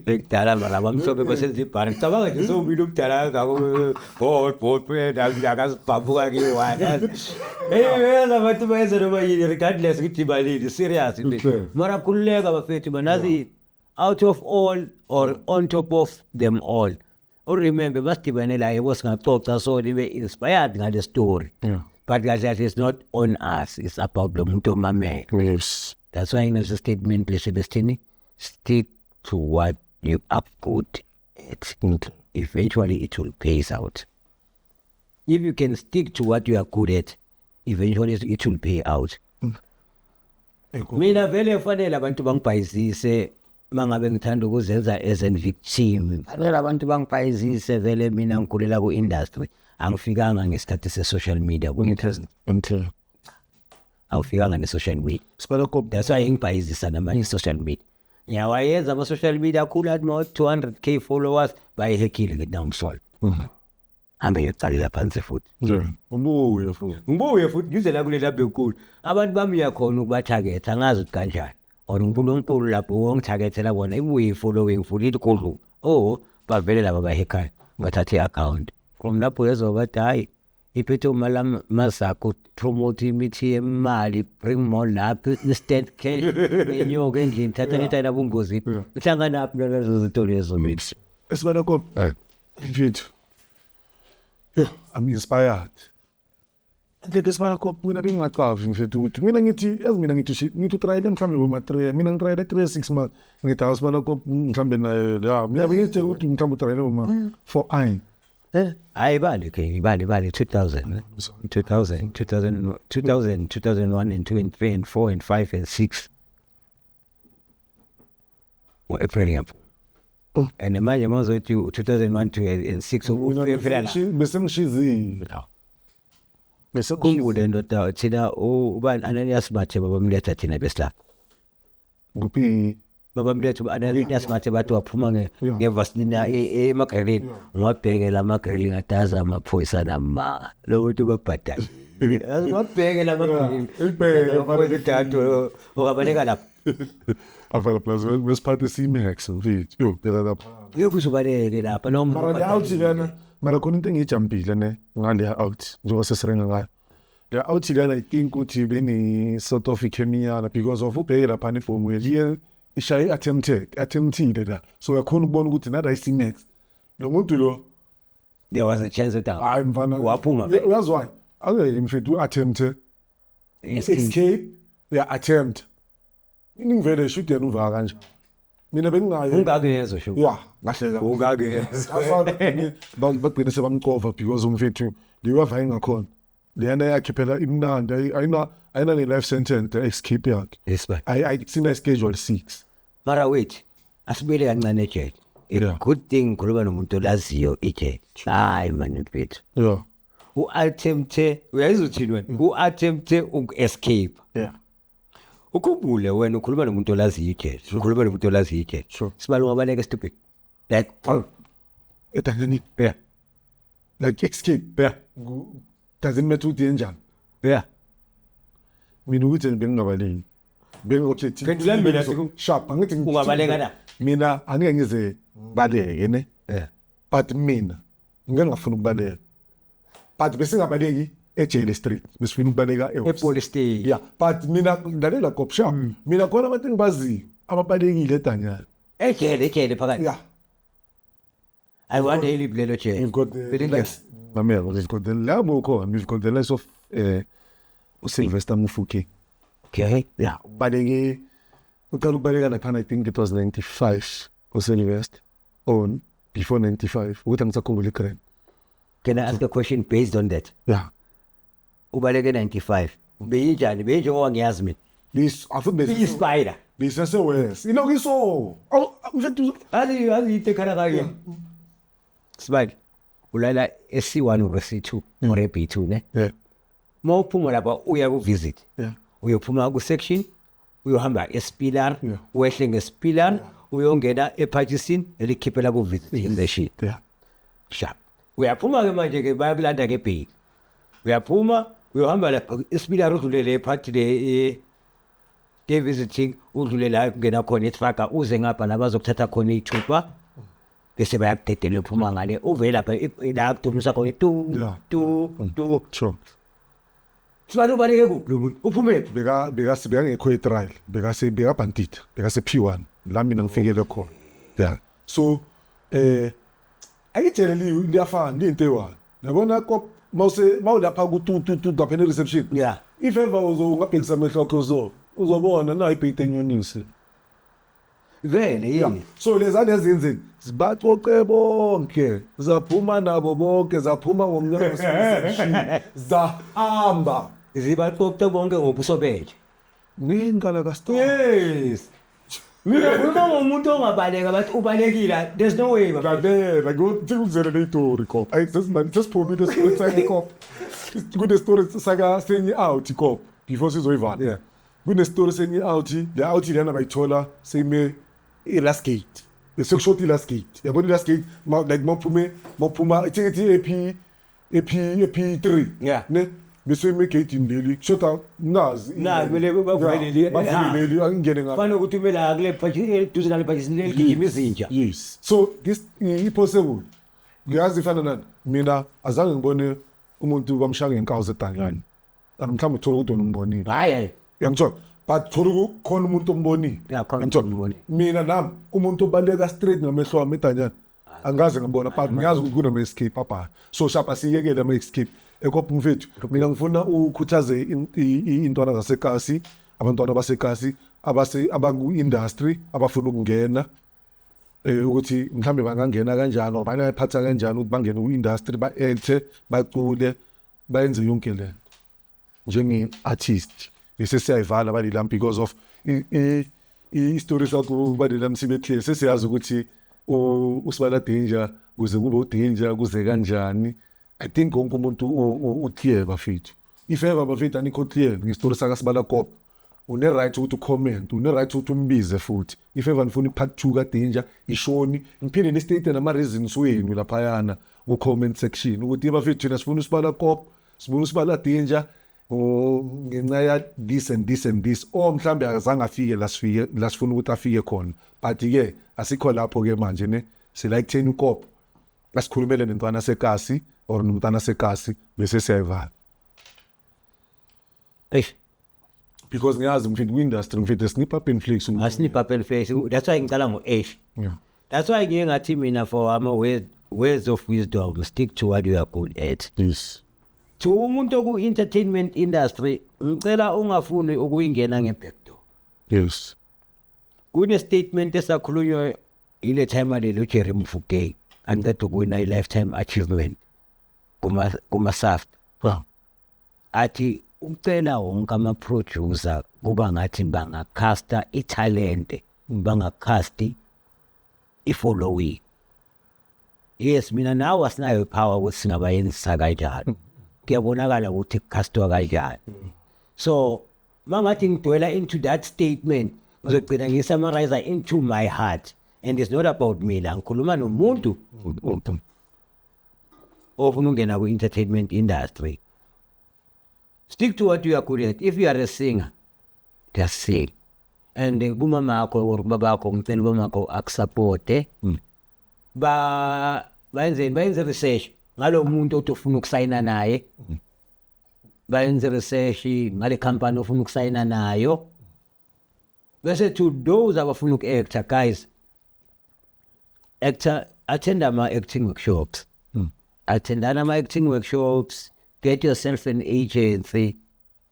Ekudala mara bamhlophe basenza ibhari. Ngicabanga nje sowubili ukudala ngako bold brand akazibhabhuka kiwani. Wena abantu bayenza noma yini regardless ukuthi ibalini serious nje. Mara khululeka bafethu banazi out of all or on top of them all. Remember basidibane la yebo singaxoxa so libe inspired ngale story. Yeah. But that is not on us, it's about the muntu omamele. Yes. That's why in the statement Lesebestini, stick to what you are good at. Eventually it will pay out. If you can stick to what you are good at, eventually it will pay out. Mina vele fanele abantu bangibhayizise mangabe ngithanda ukuzenza as a victim. Fanele abantu bangibhayizise vele mina ngikhulela ku industry. Angifikanga ngesikhathi se-social media. Until Awufikanga ne-social media. Spalako. That's why ngibhayizisa namanye i-social media. ngiyawayenza ama-social media akhulu athi ma-200k followers bayihekile nginamswala hambe ngiyocalela phansi futhi Ubuye futhi. ngibuye futhi ngize la kule lapho enkulu abantu bami uyakhona ukubathaketha angazi ukuthi kanjani or uNkulunkulu lapho wongithakethela bona ibuye i-following futhi ikhulu bavele laba bahekhayo bathathe i-account from lapho yezoba bathi hayi iphethe umala mazakho promote imithi yemali bring more lapho instant cash enyoka endlini thatha ngitayina bungozi uhlangana apho lezo zinto lezo mix Esibana ko. Mfethu. I'm inspired. Ndeke esibana ko mina bengingacavi mfethu ukuthi mina ngithi try mhlambe ngoma 3 mina ngitry 3-6 months ngithi awusibana ko mhlambe nayo la mina bengithi ukuthi mhlambe try ngoma 4 hayi bali 2000 2001 and 2 and 3 and 4 and 5 and 6 April yapho and manje mazothi 2001 to and 6 uphela bese ngishizile bese kungule ndoda thina ubani Ananias Mathe babamletha thina besla nguphi babamletha Ananias Mathe bathi waphuma ngevasilini emagrelini wabhekela amagrelini ataza amaphoyisa nama lokuthi babhadala wabhekela amagrelini ibheke dadu okabaleka lapha afala plus wesiphathe simax mfethu yo phela lapha yokuzobaleke lapha noma mara out lana mara khona into engijampile ne ngale out njengoba sesirenga ngayo le out lana I think ukuthi beni sort of ikhemiyana because of ubheke lapha ne form where ishaye attempted la so yakhona ukubona ukuthi nada isimax lo muntu lo there was a chance that hayi mfana waphuma that's why ake mfethu attempt escape attempt ingivele shoot yena uva kanje mina bengingayo ungakezo sho ya ngahleka ungakezo bagcina sebamqova because umfethu liwava engakhona leyana yakhe phela imnandi ayina ne life sentence escape yakhe yes ba sina schedule 6 mara wait asibele kancane ejele good thing ngikhuluma nomuntu olaziyo ejele hayi man mfethu yeah u-attempte uyayizuthini wena u-attempte uku-escape yeah ukhumbule wena ukhuluma nomuntu olaziyo ijele ukhuluma nomuntu olaziyo ijele sibalo ngabaleka stupid like etangani yeah like escape yeah doesn't matter ukuthi enjani yeah mina ukuthi bengingabaleki bengokuthi Phendula mina sharp angithi ungabaleka na mina angeke ngize baleke ne yeah but mina ngingafuna ukubaleka but bese ngabaleki ejele street besifuna ukubaleka epolice station yeah but mina ndalela cop sharp mina khona abantu engibaziyo ababalekile edanyana ejele phakathi yeah I want to live lelo ejele you've got the mamela we've got the labo khona we've got the less of Sylvester Mufuke okay yeah baleke uqala ukubaleka lapha I think it was 95 Sylvester on before 95 ukuthi ngisakhumbula igrade. Can I ask a question based on that? Yeah. Ubaleke 95 beyinjani benjengoba ngiyazi mina This I think be spider business west ilokiso mfethu ali itekana kake spider ulala SC1 or SC2 or B2 ne yeah mawuphuma lapha uya ku visit yeah uyophuma ku section uyohamba eSpilar Yeah. wehle ngeSpilar uyongena ePurchasing elikhiphela ku visit in the shit yeah sharp uyaphuma ke manje ke bayakulanda ke bheki uyaphuma uyohamba lapha eSpilar udlulele ephathi le ke visiting udlule la kungena khona ithraga uze ngapha nabazokuthatha khona ithupha bese bayakudedela uphuma ngale uvela lapha la kudumisa khona tu sure sibalo baleke kuphi uphume beka ngekho etrial beka bandit beka se P1 la mina ngifikele khona yeah so ayitshele liyafana into eyi-1 yabona ko mawulapha ku-2 lapha ne-reception yeah if ever ungabhekisa amehlo akho uzobona na ibhekite enyonisi vele yini so lezani ezenzeni zibacoce bonke zaphuma nabo bonke zaphuma ngomnyango zahamba zibaxoxe bonke ngobuso bethu ngingala kastor yes mina khuluma ngomuntu ongabaleka bathi ubalekile there's no way Like what things are they to record? I just for me the story side cop. Good story saga saying out cop before she's over. Yeah. Good story saying out. The out lana bayithola seyime i-last gate bese kushoda i-last gate yabona i-last gate like mawuphuma ithi EP3 Yeah. ne bese emegeyitini leli kushoda nazi kumele bavuleleli. bavuleleli angingene ngapha Kufanele ukuthi kumele akule bhaji duze nale bhaji sinele gijima izinja. yes so this i-possible ngiyazi ifana nani mina azange ngibone umuntu bamshaya ngenkawu zedanyani mhlawumbe uthola ukuthi umbonile Hayi. uyangithola but thola khona umuntu ombonile Yeah, khona Uyangithola? umuntu ombonile. mina nami umuntu obaleka straight ngamehlo wami edanyani angaze ngibona but ngiyazi ukuthi kunama-escape apha so shapa siyekele ama-escape ekopha mfethu mina ngifuna ukhuthaze intwana zasekasi abantwana basekasi abaku-industry abafuna ukungena ukuthi mhlambe bangangena kanjani or bayaphatha kanjani ukuthi bangene ku-industry ba-acte bacule bayenze yonke le nto njenge-artist bese siyayivala balilam because of i-story sakho balilam sibe clear sesiyazi ukuthi usibala danger kuze kube udanger kuze kanjani I think wonke umuntu uclear bafethu if ever bafethu anikho clear nge-story sakasibala kopo une-right ukuthi ucomment une-right ukuthi umbize futhi if ever nifuna i-part 2 ka-danger ishoni ngiphinde nestate nama-reasons wenu laphayana ku-comment section ukuthi bafethu thina sifuna usibala kopo sifuna usibala danger ngenxa ya this and this and this mhlambe akazange afike la sifuna ukuthi afike khona but-ke asikho lapho-ke manje ne sila ekutheni ukopo asikhulumele nentwana sekasi or nomntana sekasi bese siyayivala because ngiyazi mfethu ku-industry mfethu sinipha penflix Asinipha face. That's why ngicala ngo-H. yeah. That's why ngiye ngathi mina for words of wisdom, stick to what you are good at. yes To umuntu oku-entertainment industry, ngicela ungafuni ukuyingena nge-backdoor. yes Kune-statement esakhulunywa ile time alelo uJerry Mfugay aqeda ukuwina i-lifetime achievement kuma-SAFT. wow. Athi ucela wonke ama-producer kuba ngathi bangacasta italente, bangacasti i-following. Yes, mina nawe asinayo ipower ukuthi singabayenzisa kanjani. Kuyabonakala ukuthi kucastwa kanjani. So, mangathi ngidwela into that statement, ngizogcina ngisummarize into my heart. And it's not about mina, ngikhuluma nomuntu ofuna ungena ku-entertainment industry. Stick to what you are good at. If you are a singer, just sing. And kumamakho or babakho ngicela bamakho akusupport bayenze research ngalo muntu otofuna ukusayina naye. Bayenze research ngale company ofuna ukusayina nayo. Bese to those abafuna uku-actor, guys, attend ama-acting workshops. Attendana ama-acting workshops. Get yourself an agency.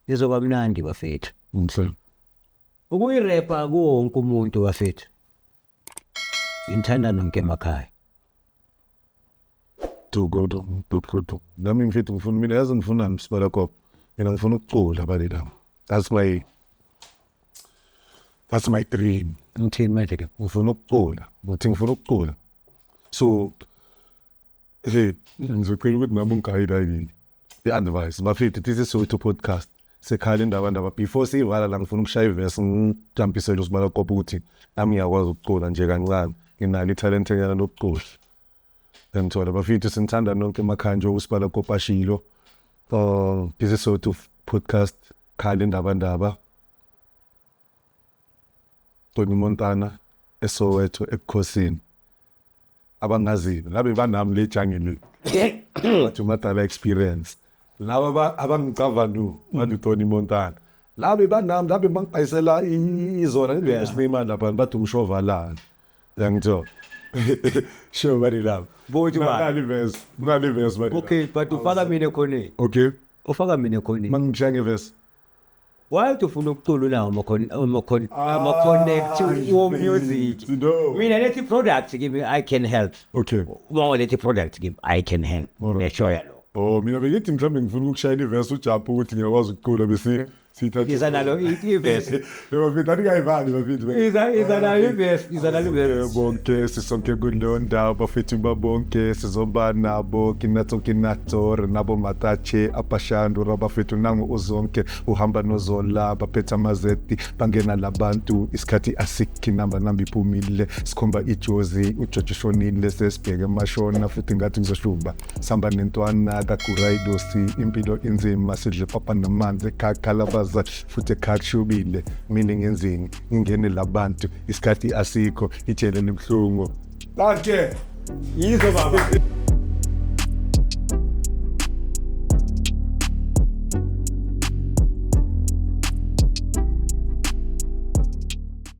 Izoba mnandi bafethu. Ukuyirepa kuwo wonke umuntu bafethu. Inthandano nke emakhaya. Tugodo nami mfethu ngifuna mina yazi ngifuna msibala kopo mina ngifuna ukucula balila that's my dream Ngithini manje ke? ngifuna ukucula ngifuna ukucula so ngizocela ukuthi nami ungayila yini i-advice bafethu this is Soweto podcast sekhala indaba before siyivala la ngifuna ukushaya iverse ngijumpisele usibala kopo ukuthi nami ngiyakwazi ukucula nje kancane nginalo italent enyana lokucula ngithola bafethu sinithanda nonke emakhaya nje usibala kopo ashilo this is Soweto podcast khala indaba Tony Montana eSoweto ebukhosini abangaziyo labe banami le jungle wathi umadala experience laba abangicava nu manje Tony Montana labe banami labe bangipayisela izona ngiyasinima lapha bathi umshova la yangitho sure bari love Bothi ba. ngali verse bari Okay, but ufaka mina khona. okay Ufaka mina khona. mangishange verse Why ufuna ukucula la ama-connect your music? no Mina lethi product give I can help. okay Uma lethi product give I can help. Alright. Nesho yalo. mina beyithi mhlambe ngifuna ukushayela iverse ujump ukuthi ngiyakwazi ukucula bese Iza nalo ivesi. Bafethu andingayivali bafethu. Iza nayo ivesi, iza nayo ivesi. Bonke sisonke kuleyo ndawo bafethu babonke sizoba nabo kinato nabo matache apashando rabafethu nangu uzonke uhamba nozola baphetha amazeti bangena labantu isikhathi asikhi namba iphumile sikhomba ijozi uJojo shonile sesibheke emashona futhi ngathi ngizoshuba samba nentwana kaGuraidosi impilo inzima sidle papa namanzi ekhalabaza futhi ekhakushubile mina ngenzini ngingene labantu isikhathi asikho itshele nemhlungu Danke. Yizo baba.